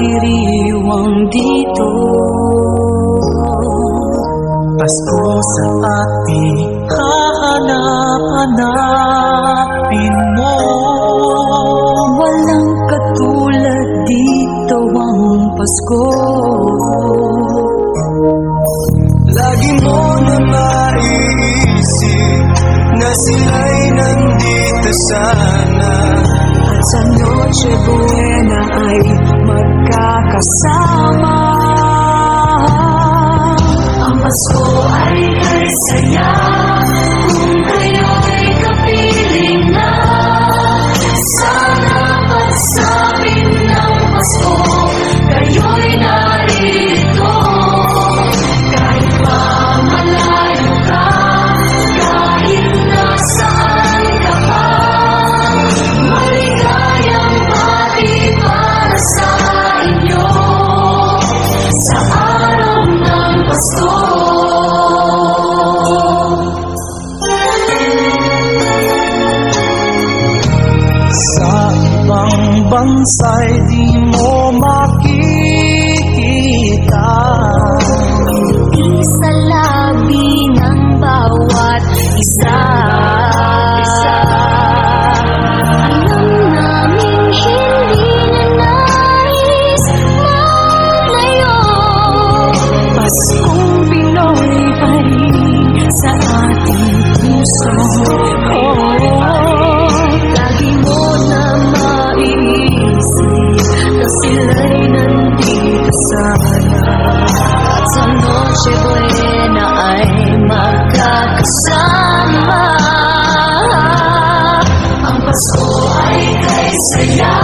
diriwang dito. Pasko sa ating hahanap-hanapin mo. Walang katulad dito ang Pasko. Lagi mo na maiisip na sila'y nandito sana, At sa Noche Buena ay magkakasama. Ang Pasko ay kay saya kung kayo'y kapiling na. Sana pagsapit ng Pasko, kayo'y narito. Kahit pa malayo ka, kahit nasaan ka pa, maligayang bati para sa inyo sa araw ng Pasko. sa ibang bansa'y di mo makikita. Sa labi ng bawat isa, alam naming hindi na nais malayo. Paskong Pinoy pa rin sa ating puso. Lagi mo na maiisip na sila'y nandito sana. At sa Noche Buena ay magkakasama. Ang Pasko ay kay saya